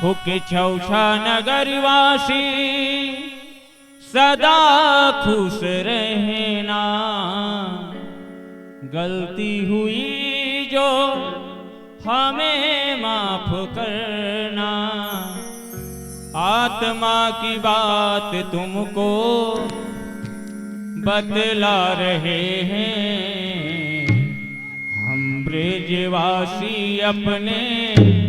हुके छौछा नगरवासी सदा खुश रहना। गलती हुई जो हमें माफ करना। आत्मा की बात तुमको बतला रहे हैं। हम ब्रजवासी अपने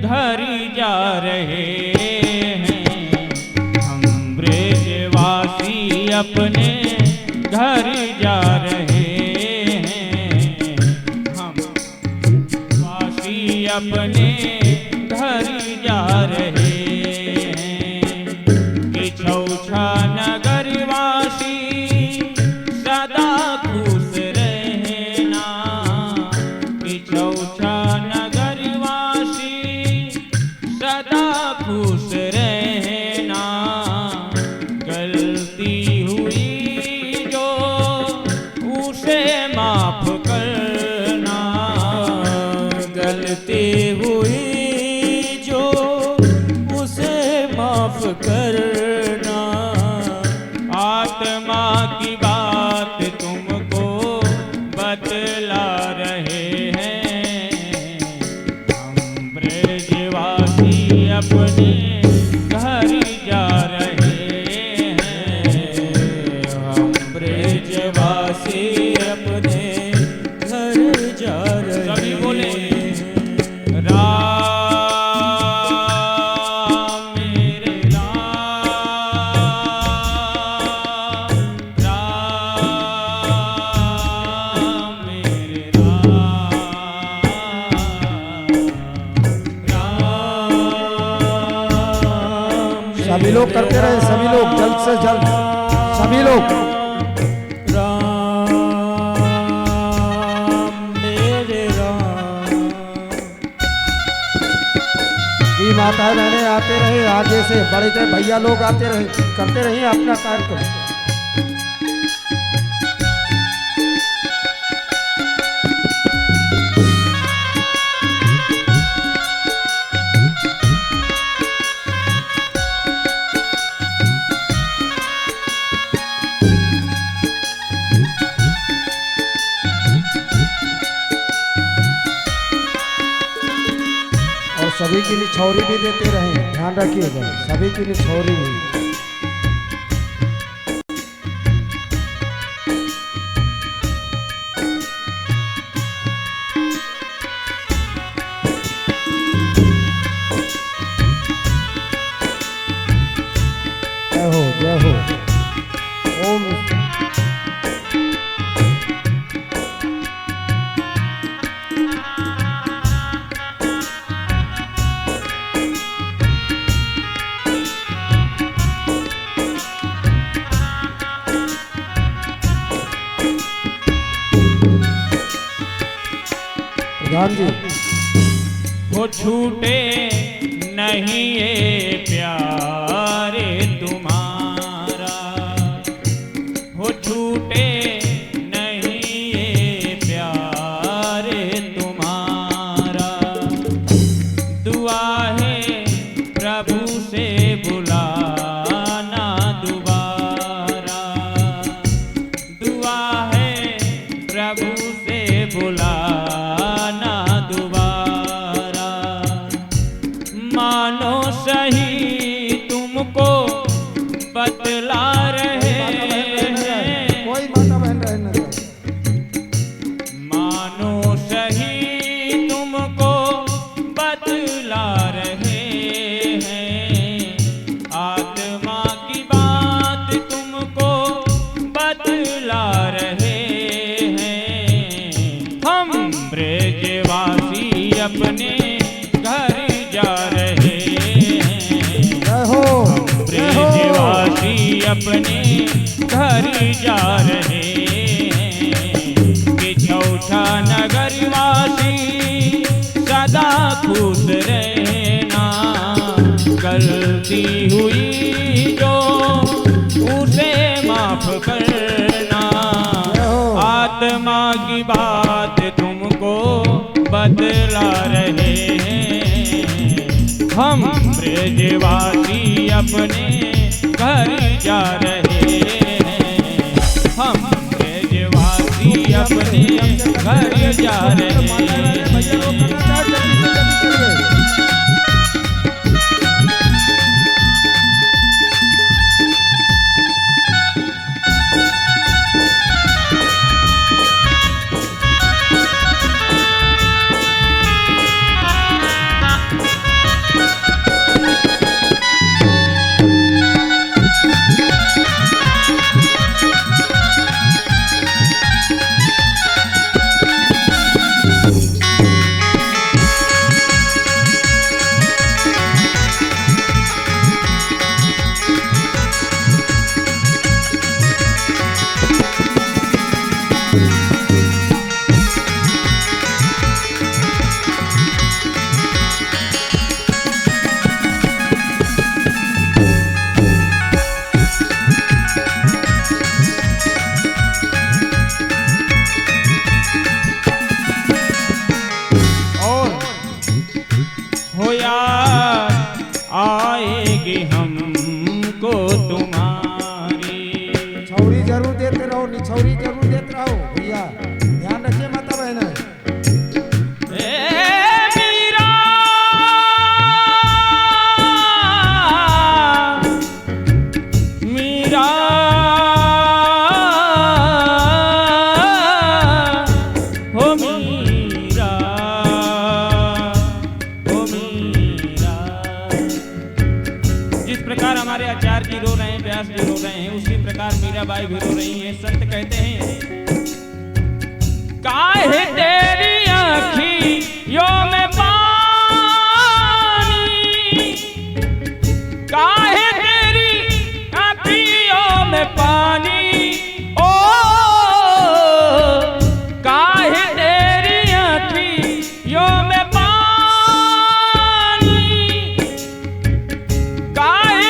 घर जा रहे हैं। हम ब्रजवासी अपने घर जा रहे हैं। हम वासी अपने घर जा रहे हैं। कि छौछा नगरवासी सदा खुश रहना। कि छौछा नगरवासी सदा खुश रहना। गलती हुई जो उसे माफ करना। गलती हुई जो उसे माफ करना। आत्मा की बात तुमको बतला रहे हैं। हम ब्रजवासी अपने घर जा रहे हैं। हम ब्रजवासी अपने घर जा रहे हैं। सभी बोले राम मेरे राम, राम मेरे राम, राम। सभी लोग करते रहे, सभी लोग जल्द से जल्द, सभी लोग। राम मेरे राम। भी माताएं बहने आते रहे, आगे से बड़े थे भैया लोग आते रहे, करते रहिए अपना कार्यक्रम। और सभी के लिए छौरी भी देते रहे, ध्यान रखिएगा, सभी के लिए छौरी भी। जय हो जय हो। ओम प्रधान जी। हो छूटे नहीं ये प्यारे तुम्हारा। हो छूटे नहीं ये प्यारे तुम्हारा। दुआ है प्रभु से बुलाना दोबारा। दुआ है प्रभु से बुलाना दोबारा। मानो सही तुमको बतला रहे हैं। कोई माता बहन रहे न रहे। मानो सही तुमको बतला रहे हैं। आत्मा की बात तुमको बतला रहे हैं। हम ब्रजवासी अपने घर जा रहे हैं। जय हो जय हो। ब्रजवासी अपने घर जा रहे हैं। कि छौछा नगरवासी सदा खुश रहना। गलती हुई जो उसे माफ करना। आत्मा की बात तुमको बतला रहे हैं। हम ब्रजवासी अपने घर जा रहे हैं, हम ब्रजवासी अपने घर जा रहे हैं। हो यार आएगी हमको तुम्हारी। छौरी जरूर देते रहो, निछौरी जरूर देते रहो भैया, ध्यान रखिए माता बहन। हमारे आचार्य जी रो रहे हैं, व्यास जी रो रहे हैं, उसी प्रकार मीराबाई भी रो रही हैं। संत कहते हैं, काहे तेरी आँखियों में पानी, काहे तेरी आँखियों में पानी, ओ काहे तेरी आँखियों में पानी, काहे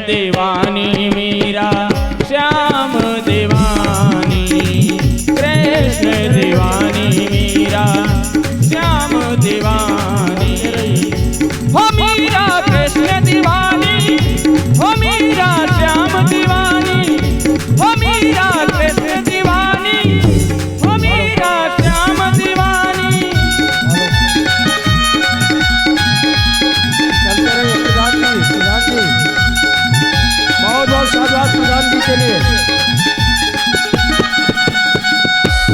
दीवानी मीरा श्याम दीवानी, कृष्ण दीवानी मीरा श्याम दीवानी, हो मीरा कृष्ण दीवानी, हो मीरा श्याम दीवानी, हो मीरा कृष्ण दीवानी, हो मीरा श्याम दीवानी। चलते रहिए प्रधान जी, प्रधान जी बहुत बहुत शाबाश प्रधान जी के लिए।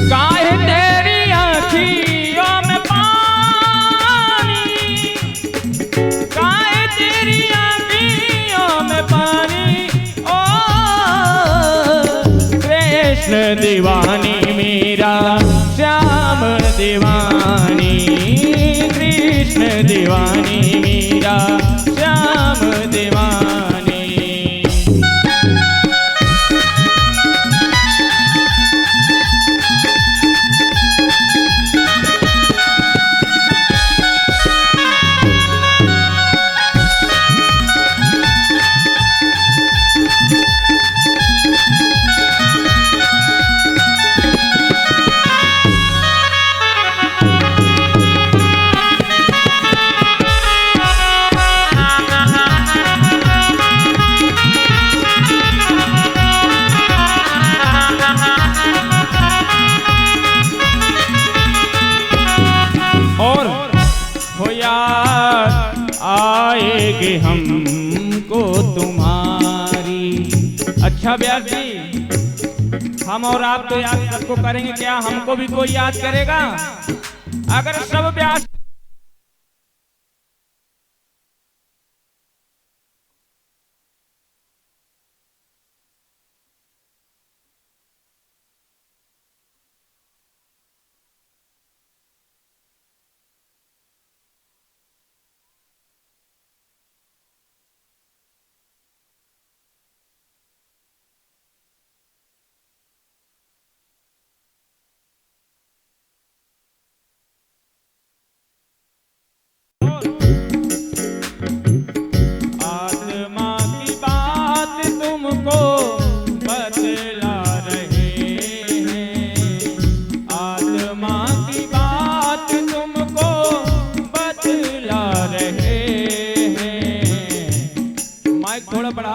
काहे तेरी आँखियों में पानी, काहे तेरी आँखियों में पानी, ओ कृष्ण दीवानी मीरा श्याम दीवानी, कृष्ण दीवानी मीरा श्याम दीवानी। आएगी हमको तुम्हारी। अच्छा व्यास जी, हम और आप तो याद सबको करेंगे, क्या हमको भी कोई याद करेगा? अगर सब व्यास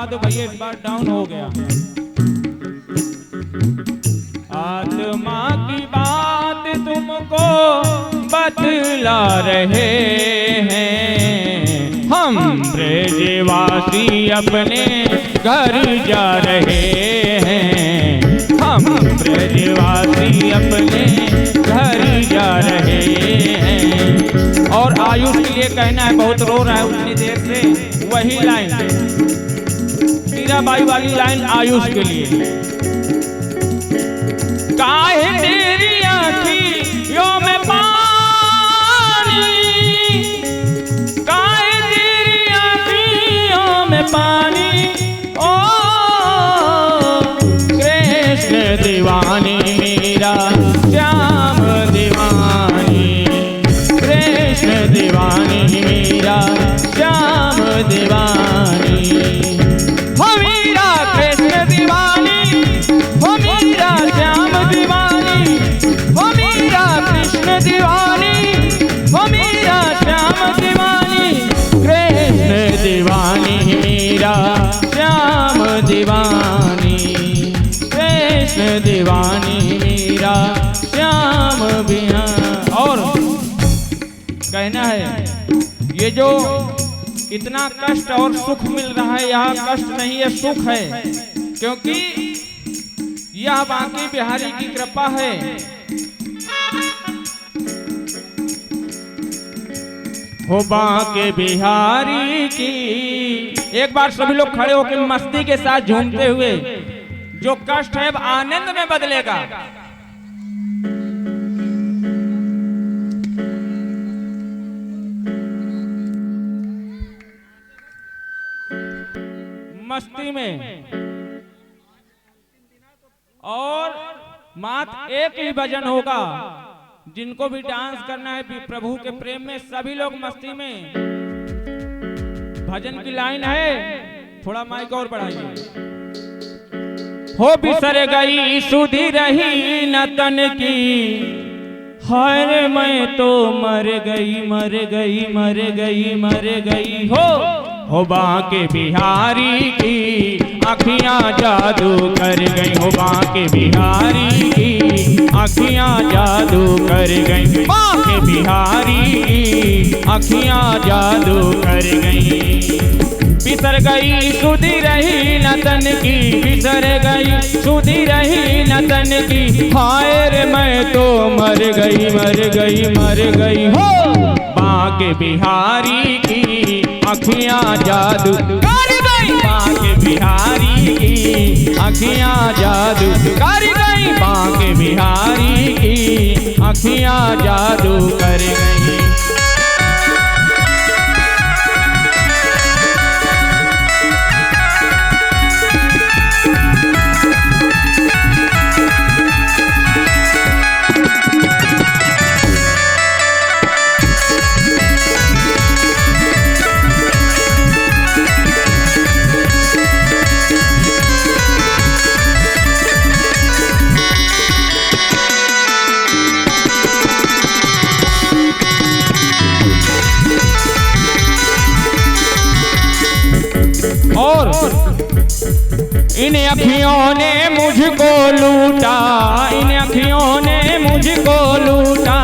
बढ़ा दो भैया, इस बार डाउन हो गया। आत्मा की बात तुमको बतला रहे हैं, हम ब्रजवासी अपने घर जा रहे हैं, हम ब्रजवासी अपने घर जा रहे हैं। और आयुष के लिए कहना है, बहुत रो रहा है उतनी देर से, वही लाइन मीराबाई वाली लाइन आयुष के लिए। काहे तेरी आँखियों में पानी, काहे तेरी आँखियों में पानी, ओ कृष्ण दीवानी मेरा श्याम दीवानी, कृष्ण दीवानी मेरा श्याम दीवानी, हो मेरा कृष्ण दीवानी, हो मेरा श्याम दीवानी, हो मेरा कृष्ण दीवानी, हो मेरा श्याम दीवानी, कृष्ण दीवानी मेरा श्याम दीवानी, कृष्ण दीवानी मेरा श्याम बिहार। और कहना है, ये जो इतना कष्ट और सुख मिल रहा है, यह कष्ट नहीं है, सुख है, क्योंकि यह बांके बिहारी की कृपा है। हो बांके बिहारी की, एक बार सभी लोग खड़े होकर मस्ती के साथ झूमते हुए, जो कष्ट है अब आनंद में बदलेगा। मस्ती में। और मात्र एक ही भजन होगा, जिनको भी डांस करना है प्रभु के प्रेम में, सभी लोग मस्ती में। भजन की लाइन है, थोड़ा माइक और बढ़ाइए। हो बिसर गई सुधी रही न तन की, हाय मैं तो मर गई मर गई मर गई मर गई। हो बांके बिहारी की आँखियाँ जादू कर गई, हो बांके बिहारी की आँखियाँ जादू कर गई, बांके बिहारी की आँखियाँ जादू कर गई। बिसर गई सुधी रही न तन की, बिसर गई सुधी रही न तन की, हाय रे मैं तो मर गई मर गई मर गई। हो बांके बिहारी की आँखियाँ जादू कर गई, बांके बिहारी की आँखियाँ जादू कर गई, बांके बिहारी की आँखियाँ जादू कर गई। और इन अखियों ने मुझको लूटा, इन अखियों ने मुझको लूटा,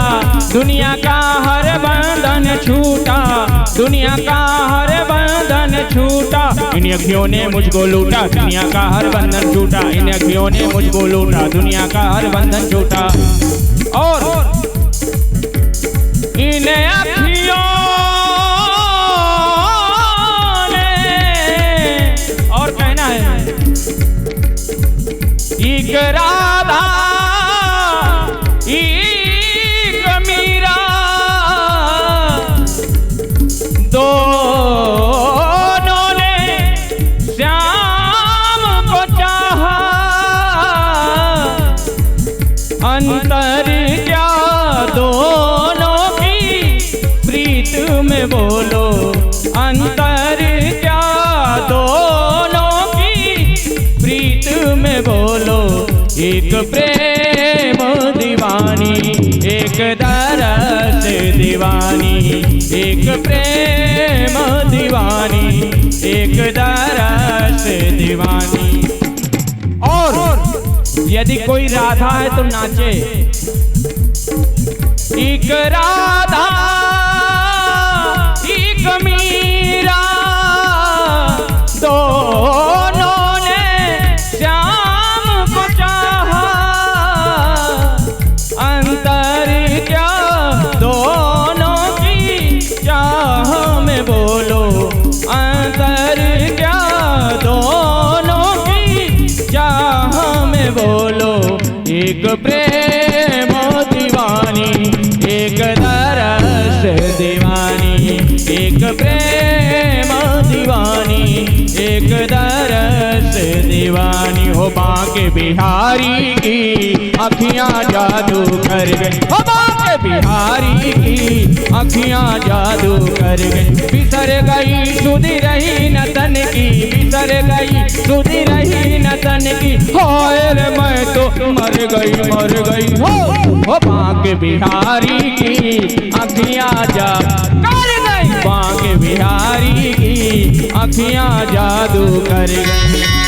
दुनिया का हर बंधन छूटा, दुनिया का हर बंधन छूटा। इन अखियों ने मुझको लूटा, दुनिया का हर बंधन छूटा, इन अखियों ने मुझको लूटा, दुनिया का हर बंधन छूटा। और इन अखियों एक राधा एक मीरा, दोनों ने श्याम को चाहा, अंतर क्या दोनों की प्रीत में बोलो, अंतर क्या दोनों की प्रीत में बोलो। एक प्रेम दीवानी एक दरस दीवानी, एक प्रेम दीवानी एक दरस दीवानी। और यदि कोई राधा है तो नाचे। एक राधा एक मीरा दोनों ने श्याम को चाहा, अंतर क्या दोनों की चाह में बोलो, अंतर क्या दोनों की चाह में बोलो। एक प्रेम दीवानी एक तरस दीवानी, एक प्रेम दीवानी एक तरस दीवानी। हो बांके बिहारी की अखियां जादू कर गई, हो बांके बिहारी की अखियां जादू कर गई। बिसर गई सुधी रही न तन की, बिसर गई सुधी रही न तन की। होए रे मैं तो मर गई हो बांके बिहारी की अखियां जादू कर गई, बांके बिहारी की अखियां जादू कर गई।